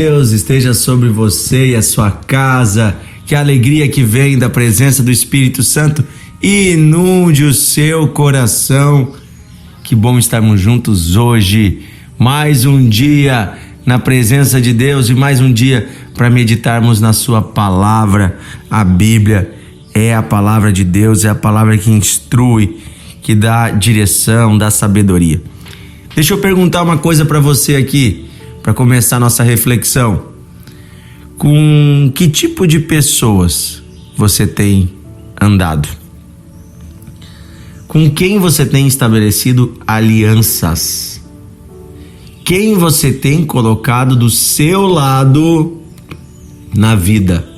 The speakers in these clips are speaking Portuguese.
Deus esteja sobre você e a sua casa, que a alegria que vem da presença do Espírito Santo inunde o seu coração. Que bom estarmos juntos hoje, mais um dia na presença de Deus e mais um dia para meditarmos na sua palavra. A Bíblia é a palavra de Deus, é a palavra que instrui, que dá direção, dá sabedoria. Deixa eu perguntar uma coisa para você aqui, para começar nossa reflexão. Com que tipo de pessoas você tem andado? Com quem você tem estabelecido alianças? Quem você tem colocado do seu lado na vida?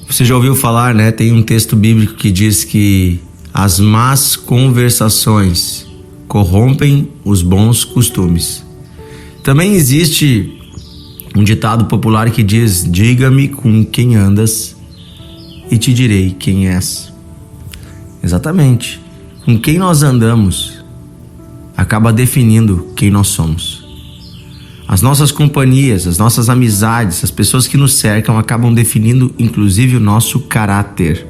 Você já ouviu falar, né? Tem um texto bíblico que diz que as más conversações corrompem os bons costumes. Também existe um ditado popular que diz: diga-me com quem andas e te direi quem és. Exatamente. Com quem nós andamos acaba definindo quem nós somos. As nossas companhias, as nossas amizades, as pessoas que nos cercam acabam definindo inclusive o nosso caráter.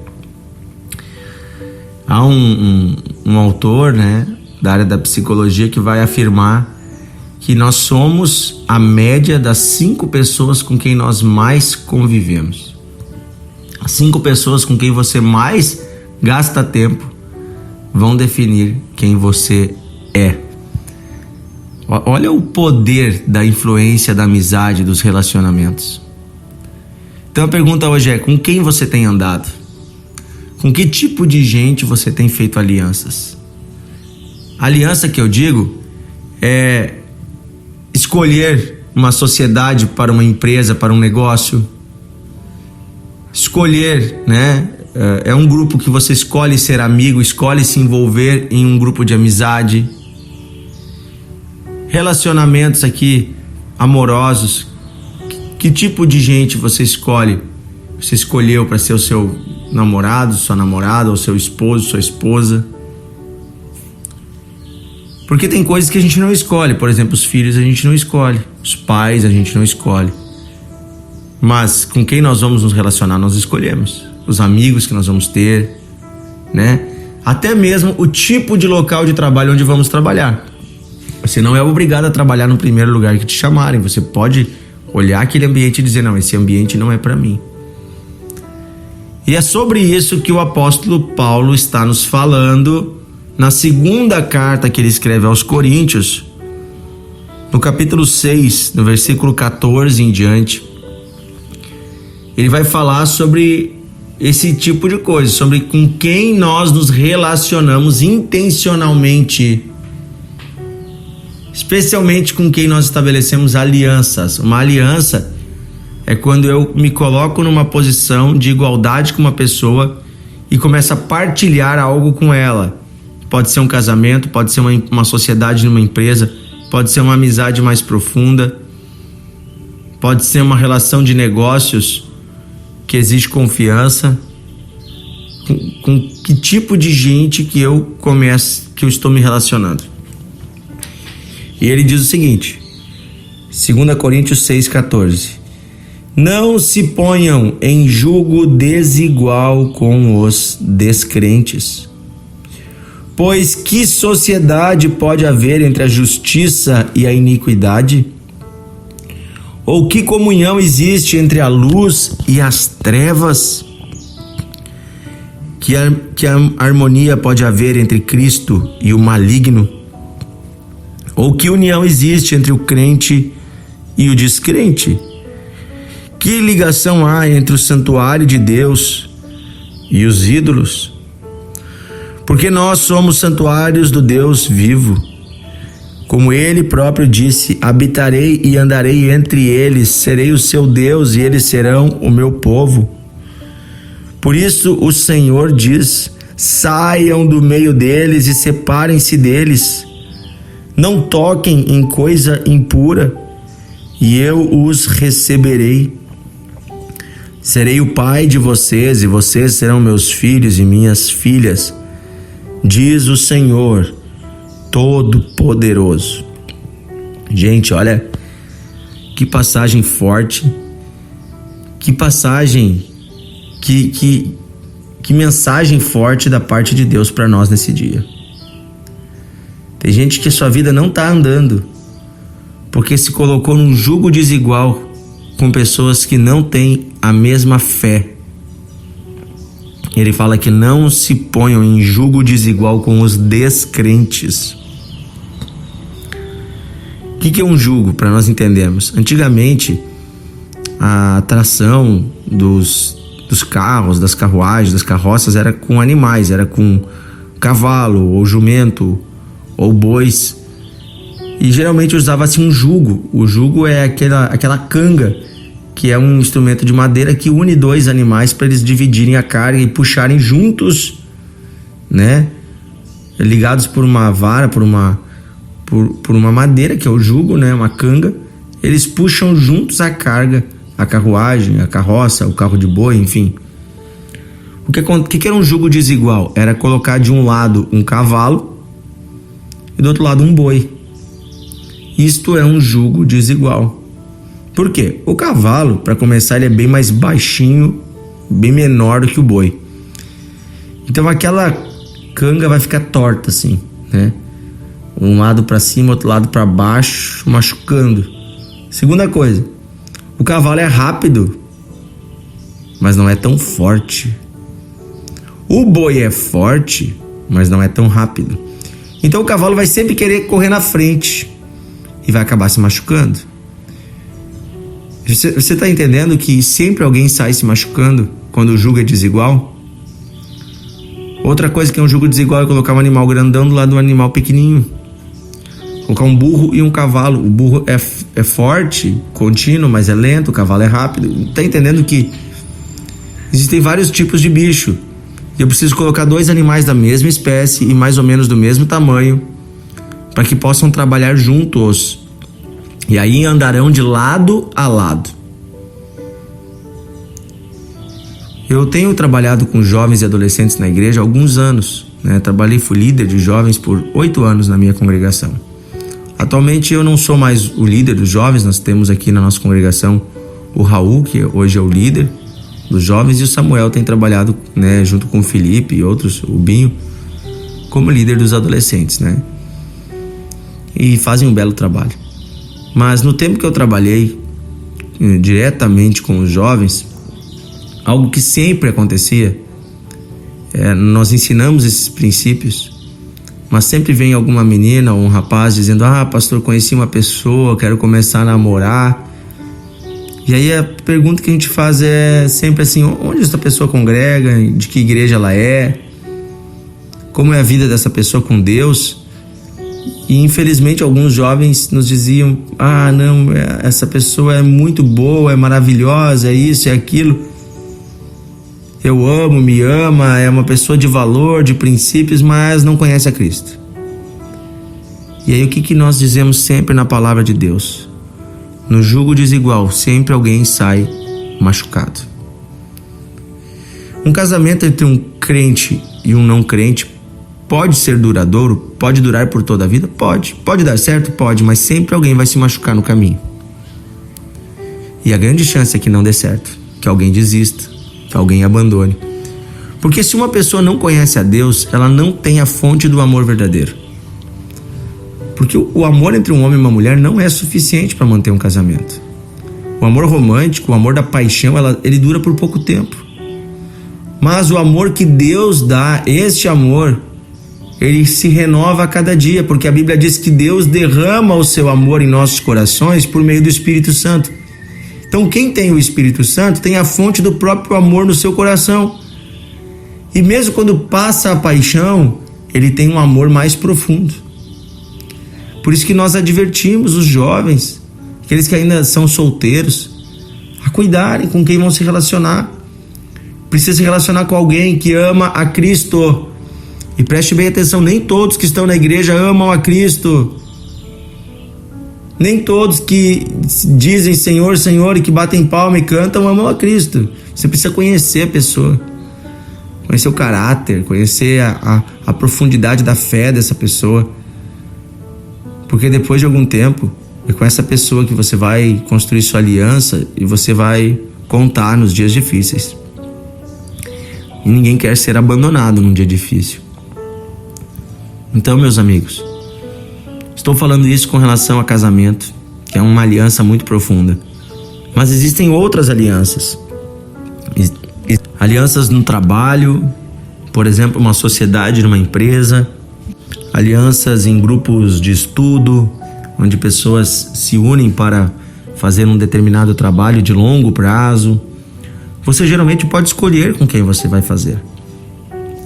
Há um autor, né, da área da psicologia que vai afirmar que nós somos a média das 5 pessoas com quem nós mais convivemos. As 5 pessoas com quem você mais gasta tempo vão definir quem você é. Olha o poder da influência da amizade, dos relacionamentos. Então a pergunta hoje é: com quem você tem andado? Com que tipo de gente você tem feito alianças? A aliança que eu digo é escolher uma sociedade para uma empresa, para um negócio. Escolher, né? É um grupo que você escolhe ser amigo, escolhe se envolver em um grupo de amizade. Relacionamentos aqui amorosos. Que tipo de gente você escolhe? Você escolheu para ser o seu namorado, sua namorada, ou seu esposo, sua esposa? Porque tem coisas que a gente não escolhe. Por exemplo, os filhos a gente não escolhe, os pais a gente não escolhe. Mas com quem nós vamos nos relacionar, nós escolhemos. Os amigos que nós vamos ter, né? Até mesmo o tipo de local de trabalho onde vamos trabalhar. Você não é obrigado a trabalhar no primeiro lugar que te chamarem. Você pode olhar aquele ambiente e dizer: não, esse ambiente não é para mim. E é sobre isso que o apóstolo Paulo está nos falando na segunda carta que ele escreve aos Coríntios, no capítulo 6, no versículo 14 em diante. Ele vai falar sobre esse tipo de coisa, sobre com quem nós nos relacionamos intencionalmente, especialmente com quem nós estabelecemos alianças. Uma aliança é quando eu me coloco numa posição de igualdade com uma pessoa e começo a partilhar algo com ela. Pode ser um casamento, pode ser uma sociedade numa empresa, pode ser uma amizade mais profunda, pode ser uma relação de negócios que exige confiança. Com que tipo de gente que eu estou me relacionando? E ele diz o seguinte, 2 Coríntios 6,14: não se ponham em julgo desigual com os descrentes. Pois que sociedade pode haver entre a justiça e a iniquidade? Ou que comunhão existe entre a luz e as trevas? Que harmonia pode haver entre Cristo e o maligno? Ou que união existe entre o crente e o descrente? Que ligação há entre o santuário de Deus e os ídolos? Porque nós somos santuários do Deus vivo. Como ele próprio disse: habitarei e andarei entre eles, serei o seu Deus e eles serão o meu povo. Por isso o Senhor diz: saiam do meio deles e separem-se deles. Não toquem em coisa impura, e eu os receberei. Serei o pai de vocês, e vocês serão meus filhos e minhas filhas, diz o Senhor Todo-Poderoso. Gente, olha, Que passagem forte. Que passagem, que mensagem forte da parte de Deus para nós nesse dia. Tem gente que sua vida não está andando porque se colocou num jugo desigual com pessoas que não têm a mesma fé. Ele fala que não se ponham em jugo desigual com os descrentes. O que é um jugo, para nós entendermos? Antigamente, a atração dos carros, das carruagens, das carroças era com animais, era com cavalo, ou jumento, ou bois. E geralmente usava-se um jugo. O jugo é aquela canga, que é um instrumento de madeira que une dois animais para eles dividirem a carga e puxarem juntos, né? Ligados por uma vara, por uma madeira, que é o jugo, né? Uma canga. Eles puxam juntos a carga, a carruagem, a carroça, o carro de boi, enfim. O que era um jugo desigual? Era colocar de um lado um cavalo e do outro lado um boi. Isto é um jugo desigual. Por quê? O cavalo, para começar, ele é bem mais baixinho, bem menor do que o boi. Então aquela canga vai ficar torta assim, né? Um lado para cima, outro lado para baixo, machucando. Segunda coisa, o cavalo é rápido, mas não é tão forte. O boi é forte, mas não é tão rápido. Então o cavalo vai sempre querer correr na frente e vai acabar se machucando. Você está entendendo que sempre alguém sai se machucando quando o jugo é desigual? Outra coisa que é um jugo desigual é colocar um animal grandão do lado do animal pequenininho. Colocar um burro e um cavalo. O burro é forte, contínuo, mas é lento. O cavalo é rápido. Está entendendo que existem vários tipos de bicho. E eu preciso colocar dois animais da mesma espécie e mais ou menos do mesmo tamanho para que possam trabalhar juntos. E aí andarão de lado a lado. Eu tenho trabalhado com jovens e adolescentes na igreja há alguns anos, né? Fui líder de jovens por 8 anos na minha congregação. Atualmente eu não sou mais o líder dos jovens, nós temos aqui na nossa congregação o Raul, que hoje é o líder dos jovens, e o Samuel tem trabalhado, né, junto com o Felipe e outros, o Binho, como líder dos adolescentes, né? E fazem um belo trabalho. Mas no tempo que eu trabalhei diretamente com os jovens, algo que sempre acontecia, nós ensinamos esses princípios, mas sempre vem alguma menina ou um rapaz dizendo: pastor, conheci uma pessoa, quero começar a namorar. E aí a pergunta que a gente faz é sempre assim: onde essa pessoa congrega, de que igreja ela é, como é a vida dessa pessoa com Deus. E infelizmente alguns jovens nos diziam: não, essa pessoa é muito boa, é maravilhosa, é isso, é aquilo, eu amo, me ama, é uma pessoa de valor, de princípios, mas não conhece a Cristo. E aí o que nós dizemos sempre na palavra de Deus? No jugo desigual, sempre alguém sai machucado. Um casamento entre um crente e um não crente pode ser duradouro? Pode durar por toda a vida? Pode. Pode dar certo? Pode, mas sempre alguém vai se machucar no caminho. E a grande chance é que não dê certo, que alguém desista, que alguém abandone. Porque se uma pessoa não conhece a Deus, ela não tem a fonte do amor verdadeiro. Porque o amor entre um homem e uma mulher não é suficiente para manter um casamento. O amor romântico, o amor da paixão, ele dura por pouco tempo. Mas o amor que Deus dá, este amor, ele se renova a cada dia, porque a Bíblia diz que Deus derrama o seu amor em nossos corações por meio do Espírito Santo. Então quem tem o Espírito Santo tem a fonte do próprio amor no seu coração. E mesmo quando passa a paixão, ele tem um amor mais profundo. Por isso que nós advertimos os jovens, aqueles que ainda são solteiros, a cuidarem com quem vão se relacionar. Precisa se relacionar com alguém que ama a Cristo. E preste bem atenção, nem todos que estão na igreja amam a Cristo. Nem todos que dizem Senhor, Senhor e que batem palma e cantam amam a Cristo. Você precisa conhecer a pessoa, conhecer o caráter, conhecer a profundidade da fé dessa pessoa. Porque depois de algum tempo, É com essa pessoa que você vai construir sua aliança e você vai contar nos dias difíceis. E ninguém quer ser abandonado num dia difícil. Então, meus amigos, estou falando isso com relação a casamento, que é uma aliança muito profunda. Mas existem outras alianças. Alianças no trabalho, por exemplo, uma sociedade numa empresa. Alianças em grupos de estudo, onde pessoas se unem para fazer um determinado trabalho de longo prazo. Você geralmente pode escolher com quem você vai fazer.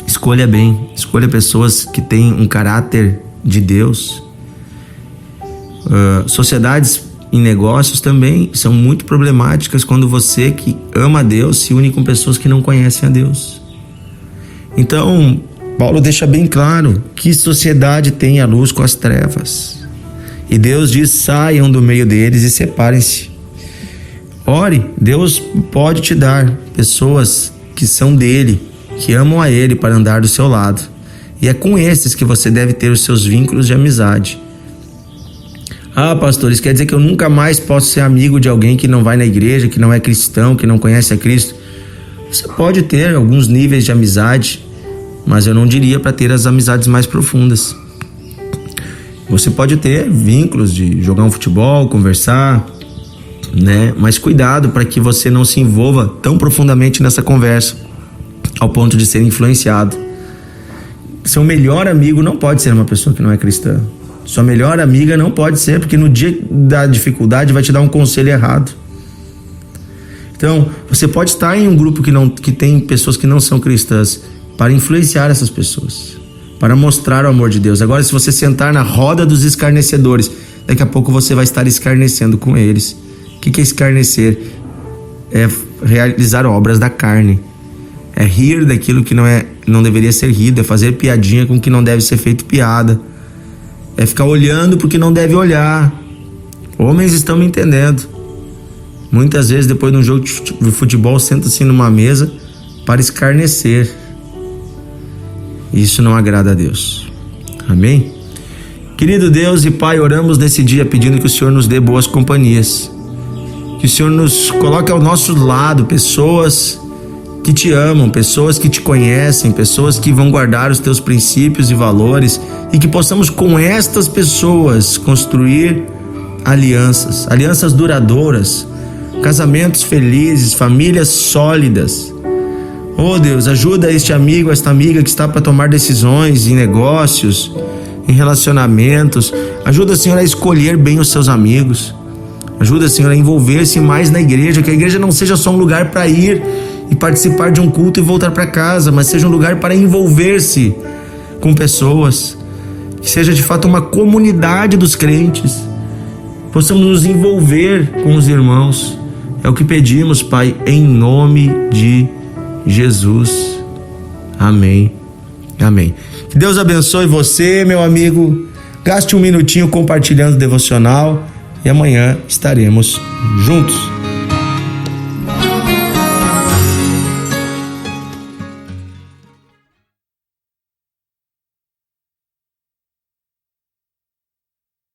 Escolha bem, escolha pessoas que têm um caráter de Deus. Sociedades em negócios também são muito problemáticas quando você que ama a Deus se une com pessoas que não conhecem a Deus. Então, Paulo deixa bem claro que sociedade tem a luz com as trevas. E Deus diz: saiam do meio deles e separem-se. Ore, Deus pode te dar pessoas que são dele, que amam a ele para andar do seu lado. E é com esses que você deve ter os seus vínculos de amizade. Ah, pastor, isso quer dizer que eu nunca mais posso ser amigo de alguém que não vai na igreja, que não é cristão, que não conhece a Cristo? Você pode ter alguns níveis de amizade, mas eu não diria para ter as amizades mais profundas. Você pode ter vínculos de jogar um futebol, conversar, né? Mas cuidado para que você não se envolva tão profundamente nessa conversa, ao ponto de ser influenciado. Seu melhor amigo não pode ser uma pessoa que não é cristã. Sua melhor amiga não pode ser, porque no dia da dificuldade vai te dar um conselho errado. Então, você pode estar em um grupo que tem pessoas que não são cristãs, para influenciar essas pessoas, para mostrar o amor de Deus. Agora, se você sentar na roda dos escarnecedores, daqui a pouco você vai estar escarnecendo com eles. O que é escarnecer? É realizar obras da carne. É rir daquilo que não deveria ser rido, é fazer piadinha com o que não deve ser feito piada. É ficar olhando porque não deve olhar. Homens estão me entendendo. Muitas vezes, depois de um jogo de futebol, senta-se numa mesa para escarnecer. Isso não agrada a Deus. Amém? Querido Deus e Pai, oramos nesse dia pedindo que o Senhor nos dê boas companhias. Que o Senhor nos coloque ao nosso lado pessoas que te amam, pessoas que te conhecem, pessoas que vão guardar os teus princípios e valores, e que possamos com estas pessoas construir alianças duradouras, casamentos felizes, famílias sólidas. Oh Deus, ajuda este amigo, esta amiga que está para tomar decisões em negócios, em relacionamentos. Ajuda, Senhor, a escolher bem os seus amigos. Ajuda, Senhor, a envolver-se mais na igreja, que a igreja não seja só um lugar para ir e participar de um culto e voltar para casa, mas seja um lugar para envolver-se com pessoas, que seja de fato uma comunidade dos crentes. Possamos nos envolver com os irmãos. É o que pedimos, Pai, em nome de Jesus. Amém. Amém. Que Deus abençoe você, meu amigo. Gaste um minutinho compartilhando o devocional e amanhã estaremos juntos.